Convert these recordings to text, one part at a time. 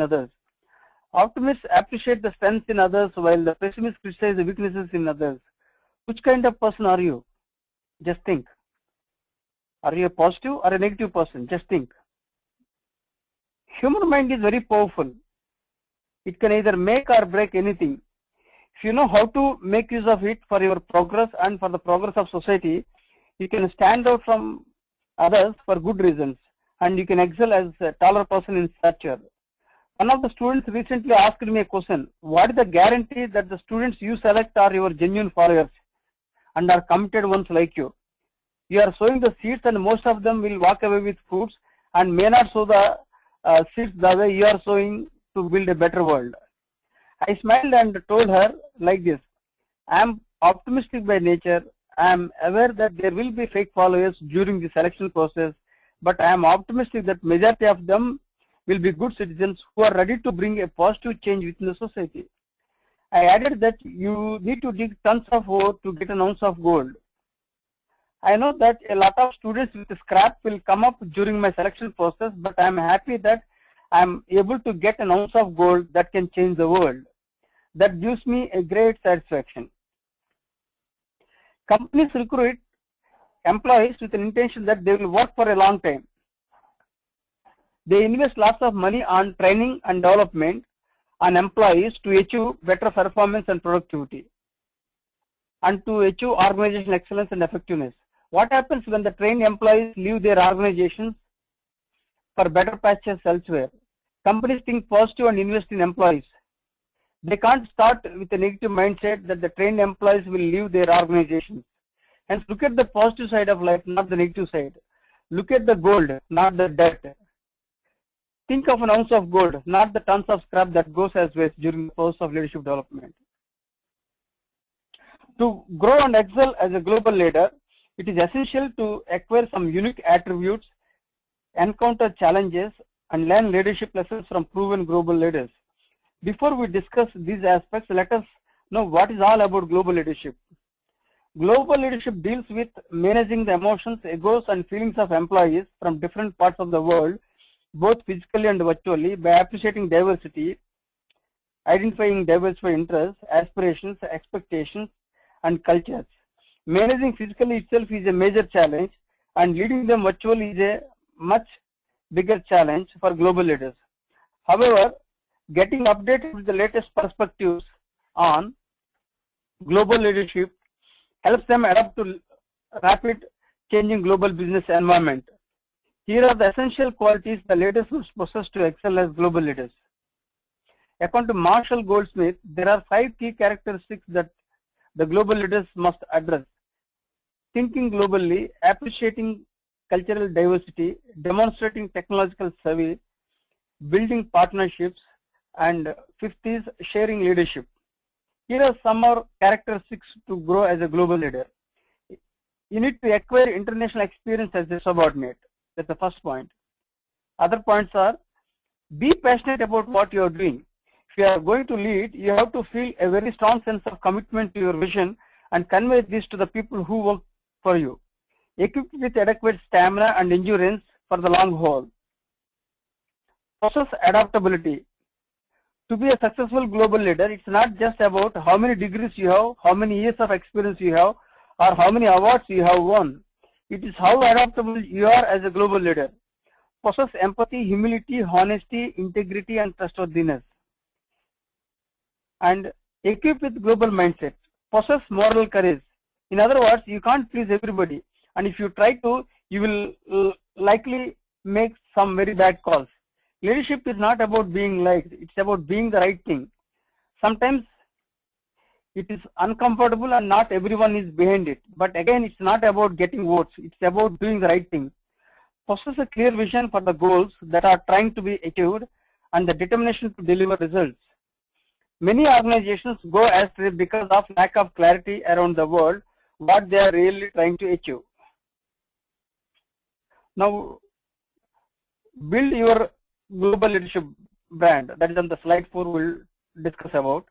others. Optimists appreciate the strengths in others while the pessimists criticize the weaknesses in others. Which kind of person are you? Just think. Are you a positive or a negative person? Just think. Human mind is very powerful. It can either make or break anything. If you know how to make use of it for your progress and for the progress of society, you can stand out from others for good reasons, and you can excel as a taller person in stature. One of the students recently asked me a question: what is the guarantee that the students you select are your genuine followers and are committed ones like you? You are sowing the seeds and most of them will walk away with fruits and may not sow the seeds the way you are sowing to build a better world. I smiled and told her like this: I am optimistic by nature. I am aware that there will be fake followers during the selection process, but I am optimistic that majority of them will be good citizens who are ready to bring a positive change within the society. I added that you need to dig tons of ore to get an ounce of gold. I know that a lot of students with scrap will come up during my selection process, but I am happy that I am able to get an ounce of gold that can change the world. That gives me a great satisfaction. Companies recruit employees with an intention that they will work for a long time. They invest lots of money on training and development on employees to achieve better performance and productivity, and to achieve organizational excellence and effectiveness. What happens when the trained employees leave their organizations for better pastures elsewhere? Companies think positive and invest in employees. They can't start with a negative mindset that the trained employees will leave their organizations. Hence, look at the positive side of life, not the negative side. Look at the gold, not the debt. Think of an ounce of gold, not the tons of scrap that goes as waste during the process of leadership development. To grow and excel as a global leader, it is essential to acquire some unique attributes, encounter challenges, and learn leadership lessons from proven global leaders. Before we discuss these aspects, let us know what is all about global leadership. Global leadership deals with managing the emotions, egos, and feelings of employees from different parts of the world, both physically and virtually, by appreciating diversity, identifying diversified interests, aspirations, expectations, and cultures. Managing physically itself is a major challenge, and leading them virtually is a much bigger challenge for global leaders. However, getting updated with the latest perspectives on global leadership helps them adapt to rapid changing global business environment. Here are the essential qualities the leaders must possess to excel as global leaders. According to Marshall Goldsmith, there are 5 key characteristics that the global leaders must address: thinking globally, appreciating cultural diversity, demonstrating technological savvy, building partnerships, and 5th is sharing leadership. Here are some more characteristics to grow as a global leader. You need to acquire international experience as a subordinate. That's the first point. Other points are: be passionate about what you are doing. If you are going to lead, you have to feel a very strong sense of commitment to your vision and convey this to the people who work for you. Equipped with adequate stamina and endurance for the long haul. Possess adaptability. To be a successful global leader, it's not just about how many degrees you have, how many years of experience you have, or how many awards you have won. It is how adaptable you are as a global leader. Possess empathy, humility, honesty, integrity, and trustworthiness. And equipped with global mindset. Possess moral courage. In other words, you can't please everybody, and if you try to, you will likely make some very bad calls. Leadership is not about being liked, it's about being the right thing. Sometimes it is uncomfortable and not everyone is behind it, but again, it's not about getting votes, it's about doing the right thing. Possess a clear vision for the goals that are trying to be achieved and the determination to deliver results. Many organizations go astray because of lack of clarity around the world what they are really trying to achieve. Now, build your global leadership brand. That is on the slide 4 we'll discuss about.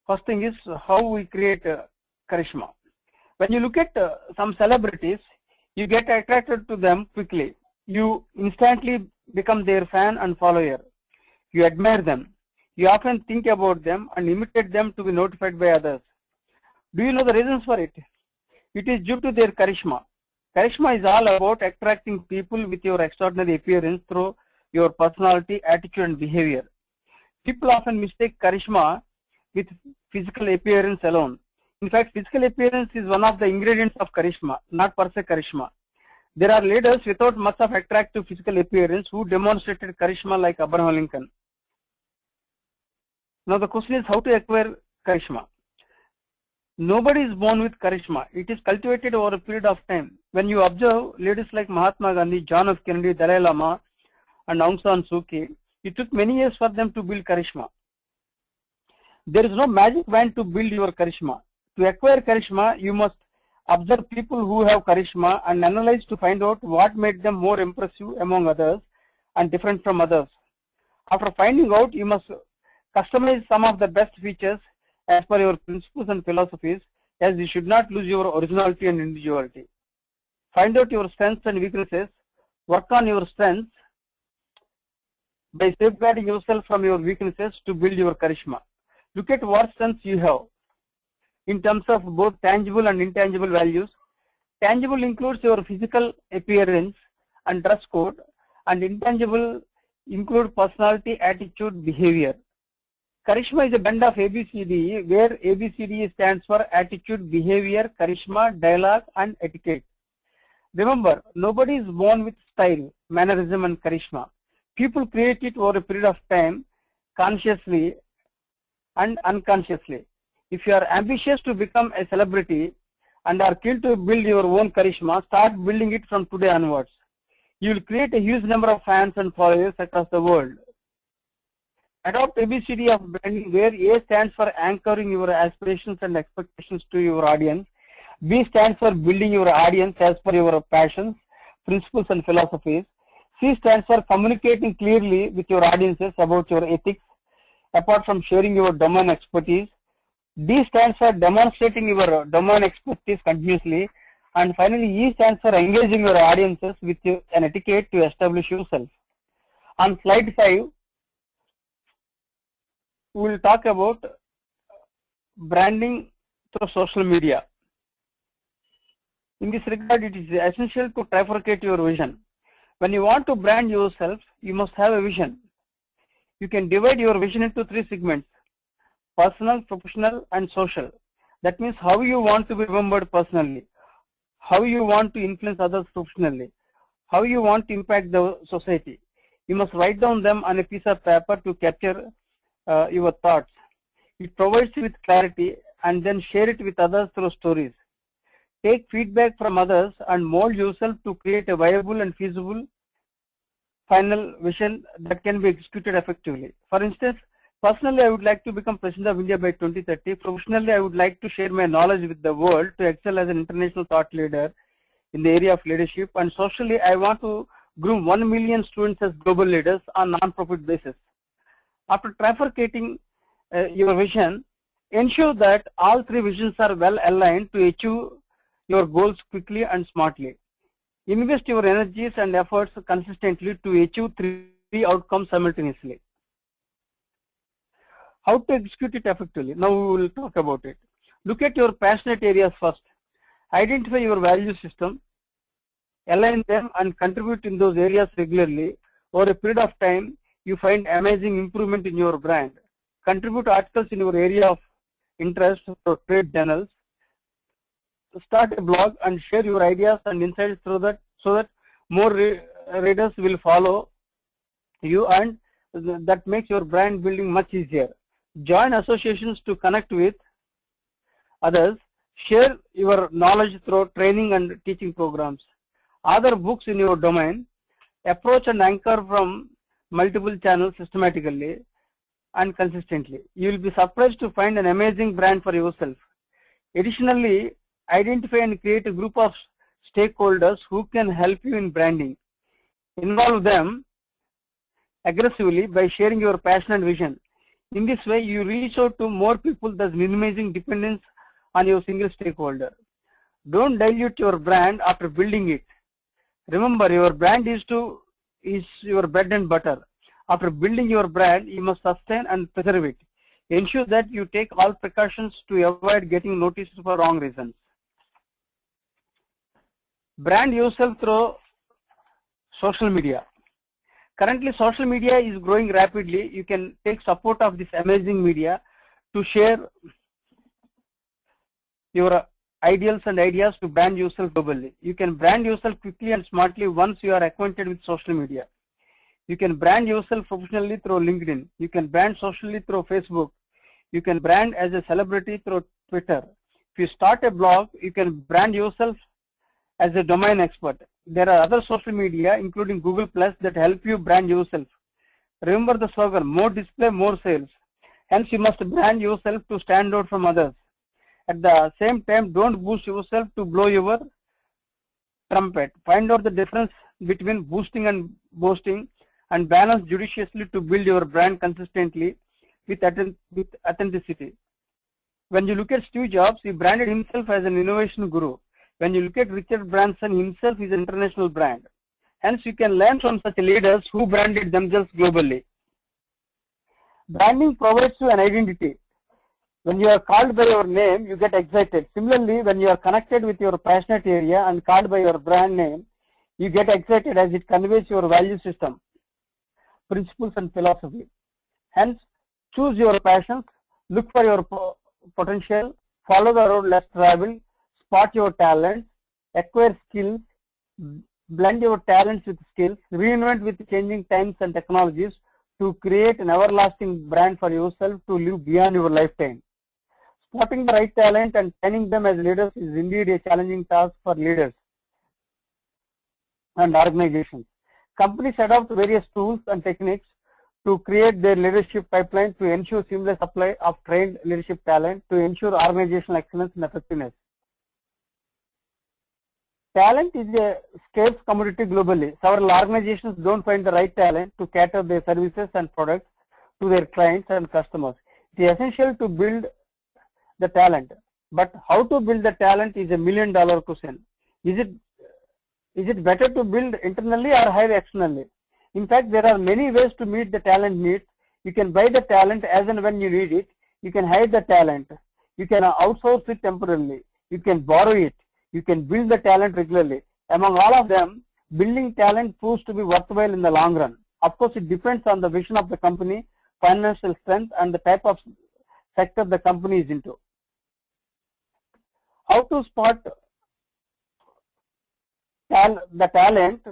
First thing is how we create charisma. When you look at some celebrities, you get attracted to them quickly. You instantly become their fan and follower. You admire them. You often think about them and imitate them to be notified by others. Do you know the reasons for it? It is due to their charisma. Charisma is all about attracting people with your extraordinary appearance through your personality, attitude, and behavior. People often mistake charisma with physical appearance alone. In fact, physical appearance is one of the ingredients of charisma, not per se charisma. There are leaders without much of attractive physical appearance who demonstrated charisma like Abraham Lincoln. Now the question is how to acquire charisma. Nobody is born with charisma. It is cultivated over a period of time. When you observe leaders like Mahatma Gandhi, John F. Kennedy, Dalai Lama, and Aung San Suu Kyi, it took many years for them to build charisma. There is no magic wand to build your charisma. To acquire charisma, you must observe people who have charisma and analyze to find out what made them more impressive among others and different from others. After finding out, you must customize some of the best features as per your principles and philosophies, as you should not lose your originality and individuality. Find out your strengths and weaknesses. Work on your strengths by safeguarding yourself from your weaknesses to build your charisma. Look at what strengths you have in terms of both tangible and intangible values. Tangible includes your physical appearance and dress code, and intangible include personality, attitude, behavior. Charisma is a blend of ABCD, where ABCD stands for attitude, behavior, charisma, dialogue, and etiquette. Remember, nobody is born with style, mannerism, and charisma. People create it over a period of time, consciously and unconsciously. If you are ambitious to become a celebrity and are keen to build your own charisma, start building it from today onwards. You will create a huge number of fans and followers across the world. Adopt ABCD of branding, where A stands for anchoring your aspirations and expectations to your audience. B stands for building your audience as per your passions, principles, and philosophies. C stands for communicating clearly with your audiences about your ethics, apart from sharing your domain expertise. D stands for demonstrating your domain expertise continuously. And finally, E stands for engaging your audiences with an etiquette to establish yourself. On slide 5, we will talk about branding through social media. In this regard, it is essential to trifurcate your vision. When you want to brand yourself, you must have a vision. You can divide your vision into 3 segments: personal, professional, and social. That means how you want to be remembered personally, how you want to influence others professionally, how you want to impact the society. You must write down them on a piece of paper to capture your thoughts. It provides you with clarity, and then share it with others through stories. Take feedback from others and mold yourself to create a viable and feasible final vision that can be executed effectively. For instance, personally, I would like to become President of India by 2030. Professionally, I would like to share my knowledge with the world to excel as an international thought leader in the area of leadership. And socially, I want to groom 1 million students as global leaders on non-profit basis. After trifurcating your vision, ensure that all 3 visions are well aligned to achieve your goals quickly and smartly. Invest your energies and efforts consistently to achieve 3 outcomes simultaneously. How to execute it effectively? Now we will talk about it. Look at your passionate areas first. Identify your value system, align them, and contribute in those areas regularly. Over a period of time, you find amazing improvement in your brand. Contribute articles in your area of interest for trade journals. Start a blog and share your ideas and insights so that more readers will follow you, and that makes your brand building much easier. Join associations to connect with others. Share your knowledge through training and teaching programs. Other books in your domain. Approach and anchor from multiple channels systematically and consistently. You will be surprised to find an amazing brand for yourself. Additionally, identify and create a group of stakeholders who can help you in branding. Involve them aggressively by sharing your passion and vision. In this way, you reach out to more people, thus minimizing dependence on your single stakeholder. Don't dilute your brand after building it. Remember, your brand is your bread and butter. After building your brand, you must sustain and preserve it. Ensure that you take all precautions to avoid getting noticed for wrong reasons. Brand yourself through social media. Currently, social media is growing rapidly. You can take support of this amazing media to share your ideals and ideas to brand yourself globally. You can brand yourself quickly and smartly once you are acquainted with social media. You can brand yourself professionally through LinkedIn. You can brand socially through Facebook. You can brand as a celebrity through Twitter. If you start a blog, you can brand yourself as a domain expert. There are other social media, including Google Plus, that help you brand yourself. Remember the slogan, more display, more sales. Hence, you must brand yourself to stand out from others. At the same time, don't boost yourself to blow your trumpet. Find out the difference between boosting and boasting, and balance judiciously to build your brand consistently with authenticity. When you look at Steve Jobs, he branded himself as an innovation guru. When you look at Richard Branson, himself is an international brand. Hence, you can learn from such leaders who branded themselves globally. Branding provides you an identity. When you are called by your name, you get excited. Similarly, when you are connected with your passionate area and called by your brand name, you get excited as it conveys your value system, principles and philosophy. Hence, choose your passions, look for your potential, follow the road less traveled, spot your talents, acquire skills, blend your talents with skills, reinvent with changing times and technologies to create an everlasting brand for yourself to live beyond your lifetime. Spotting the right talent and training them as leaders is indeed a challenging task for leaders and organizations. Companies adopt various tools and techniques to create their leadership pipeline to ensure seamless supply of trained leadership talent to ensure organizational excellence and effectiveness. Talent is a scarce commodity globally. Several organizations don't find the right talent to cater their services and products to their clients and customers. It is essential to build the talent, but how to build the talent is a million-dollar question. Is it better to build internally or hire externally? In fact, there are many ways to meet the talent needs. You can buy the talent as and when you need it. You can hire the talent. You can outsource it temporarily. You can borrow it. You can build the talent regularly. Among all of them, building talent proves to be worthwhile in the long run. Of course, it depends on the vision of the company, financial strength, and the type of sector the company is into. How to spot the talent